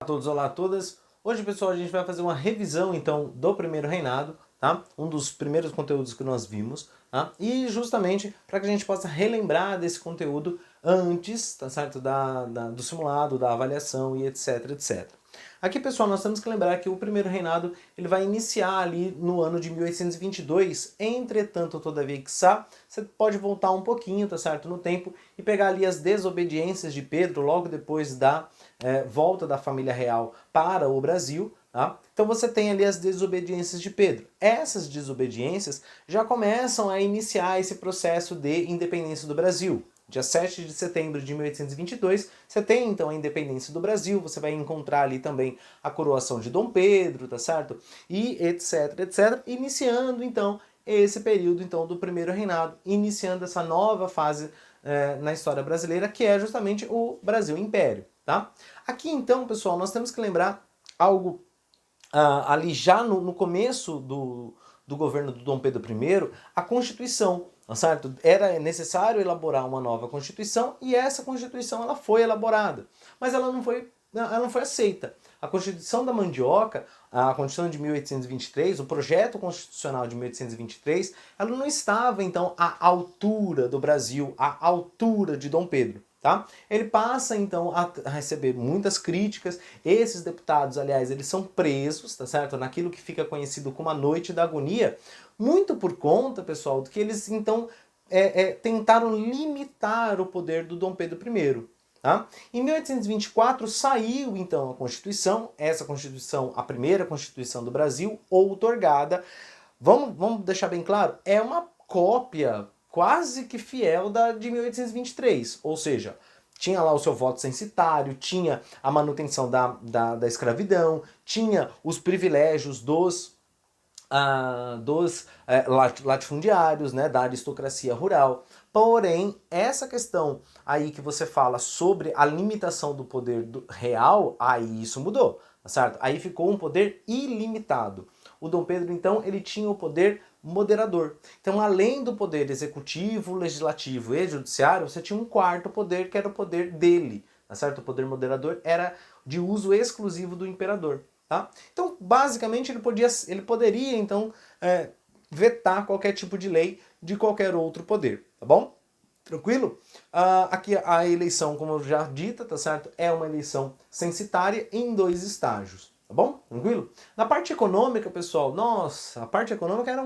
todos, olá a todas. Hoje, pessoal, a gente vai fazer uma revisão, então, do primeiro reinado, tá? Um dos primeiros conteúdos que nós vimos, tá? E justamente para que a gente possa relembrar desse conteúdo antes, tá certo? Do simulado, da avaliação e etc, etc. Aqui, pessoal, nós temos que lembrar que o primeiro reinado ele vai iniciar ali no ano de 1822, entretanto, todavia, quiçá, você pode voltar um pouquinho, tá certo, no tempo e pegar ali as desobediências de Pedro logo depois da volta da família real para o Brasil, tá? Então você tem ali as desobediências de Pedro. Essas desobediências já começam a iniciar esse processo de independência do Brasil. Dia 7 de setembro de 1822, você tem então a independência do Brasil, você vai encontrar ali também a coroação de Dom Pedro, tá certo? E etc, etc, iniciando então esse período então do primeiro reinado, iniciando essa nova fase na história brasileira, que é justamente o Brasil Império, tá? Aqui então, pessoal, nós temos que lembrar algo ali já no começo do governo do Dom Pedro I, a Constituição, certo? Era necessário elaborar uma nova Constituição e essa Constituição ela foi elaborada, mas ela não foi aceita. A Constituição da Mandioca, a Constituição de 1823, o projeto constitucional de 1823, ela não estava então à altura do Brasil, à altura de Dom Pedro. Tá? Ele passa então a receber muitas críticas. Esses deputados, aliás, eles são presos, tá certo? Naquilo que fica conhecido como a Noite da Agonia, muito por conta, pessoal, do que eles então tentaram limitar o poder do Dom Pedro I. Tá? Em 1824 saiu então a Constituição, essa Constituição, a primeira Constituição do Brasil, outorgada. Vamos deixar bem claro, é uma cópia quase que fiel da de 1823, ou seja, tinha lá o seu voto censitário, tinha a manutenção da escravidão, tinha os privilégios dos latifundiários, né, da aristocracia rural. Porém, essa questão aí que você fala sobre a limitação do poder real, aí isso mudou, tá certo? Aí ficou um poder ilimitado. O Dom Pedro, então, ele tinha o poder moderador. Então, além do poder executivo, legislativo e judiciário, você tinha um quarto poder, que era o poder dele, tá certo? O poder moderador era de uso exclusivo do imperador. Tá? Então, basicamente, ele poderia, então, vetar qualquer tipo de lei de qualquer outro poder, tá bom? Tranquilo? Aqui a eleição, como eu já dita, tá certo? É uma eleição censitária em 2 estágios, tá bom? Tranquilo? Na parte econômica, pessoal, nossa, a parte econômica era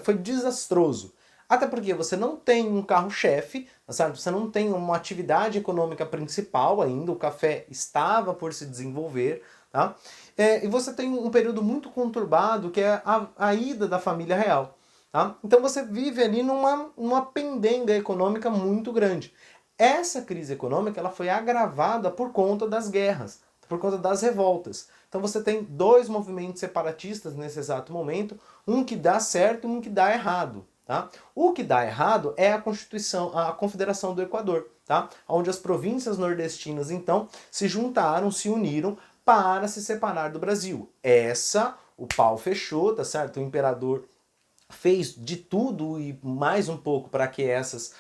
foi desastroso. Até porque você não tem um carro-chefe, tá certo? Você não tem uma atividade econômica principal ainda, o café estava por se desenvolver, tá? E você tem um período muito conturbado, que é a ida da família real. Tá? Então você vive ali numa pendenga econômica muito grande. Essa crise econômica ela foi agravada por conta das guerras, por conta das revoltas. Então você tem 2 movimentos separatistas nesse exato momento, um que dá certo e um que dá errado. Tá? O que dá errado é a Constituição, a Confederação do Equador, tá? Onde as províncias nordestinas então se juntaram, se uniram para se separar do Brasil. O pau fechou, tá certo? O imperador fez de tudo e mais um pouco para que essas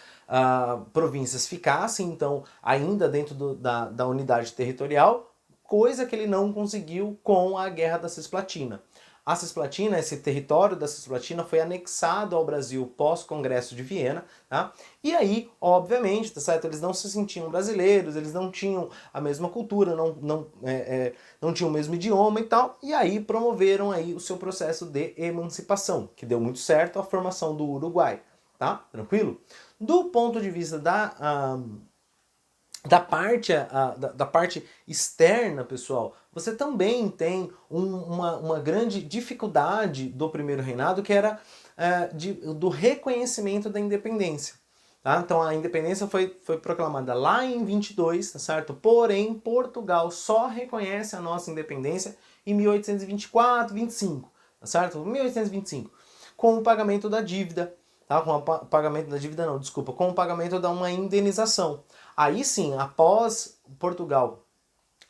províncias ficassem, então, ainda dentro da unidade territorial, coisa que ele não conseguiu com a Guerra da Cisplatina. A Cisplatina, esse território da Cisplatina foi anexado ao Brasil pós-Congresso de Viena, tá? E aí, obviamente, tá certo? Eles não se sentiam brasileiros, eles não tinham a mesma cultura, não tinham o mesmo idioma e tal, e aí promoveram aí o seu processo de emancipação, que deu muito certo, a formação do Uruguai, tá? Tranquilo? Do ponto de vista da parte externa, pessoal, você também tem uma grande dificuldade do primeiro reinado, que era do reconhecimento da independência. Tá? Então a independência foi proclamada lá em 22, tá certo? Porém, Portugal só reconhece a nossa independência em 1824, 25, tá certo? 1825, com o pagamento da dívida. Tá? Com o pagamento da dívida não, desculpa, com o pagamento de uma indenização. Aí sim, após Portugal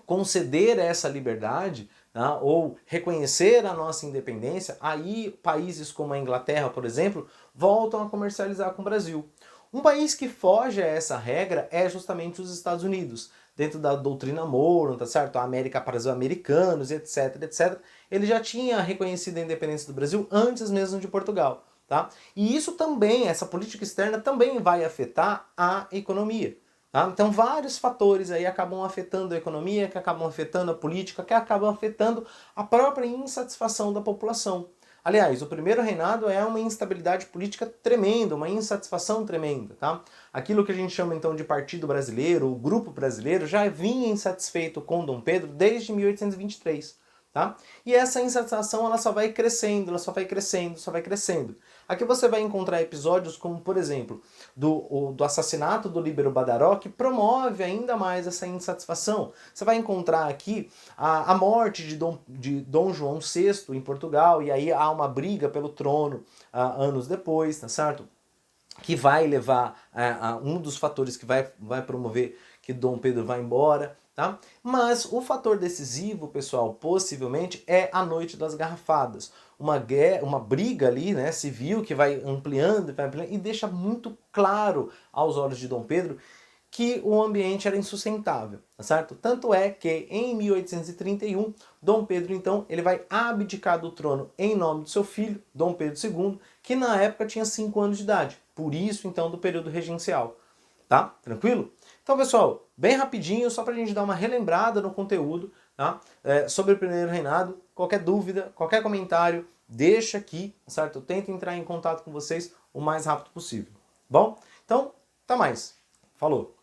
conceder essa liberdade, tá, ou reconhecer a nossa independência, aí países como a Inglaterra, por exemplo, voltam a comercializar com o Brasil. Um país que foge a essa regra é justamente os Estados Unidos. Dentro da doutrina Monroe, tá certo? A América para os americanos, etc, etc. Ele já tinha reconhecido a independência do Brasil antes mesmo de Portugal, tá? E isso também, essa política externa também vai afetar a economia. Tá? Então vários fatores aí acabam afetando a economia, que acabam afetando a política, que acabam afetando a própria insatisfação da população. Aliás, o primeiro reinado é uma instabilidade política tremenda, uma insatisfação tremenda, tá? Aquilo que a gente chama então de Partido Brasileiro, o Grupo Brasileiro, já vinha insatisfeito com Dom Pedro desde 1823. Tá? E essa insatisfação ela só vai crescendo, ela só vai crescendo, só vai crescendo. Aqui você vai encontrar episódios como, por exemplo, do assassinato do Líbero Badaró, que promove ainda mais essa insatisfação. Você vai encontrar aqui a morte de Dom João VI em Portugal, e aí há uma briga pelo trono anos depois, tá certo? Que vai levar a um dos fatores que vai promover que Dom Pedro vá embora, tá? Mas o fator decisivo, pessoal, possivelmente é a Noite das Garrafadas. Uma briga ali, né, civil, que vai ampliando e deixa muito claro aos olhos de Dom Pedro que o ambiente era insustentável, tá certo? Tanto é que em 1831, Dom Pedro então ele vai abdicar do trono em nome do seu filho, Dom Pedro II, que na época tinha 5 anos de idade. Por isso então do período regencial, tá? Tranquilo? Então, pessoal, bem rapidinho, só pra gente dar uma relembrada no conteúdo, tá? Sobre o primeiro reinado. Qualquer dúvida, qualquer comentário, deixa aqui, certo? Eu tento entrar em contato com vocês o mais rápido possível. Bom? Então, até mais. Falou!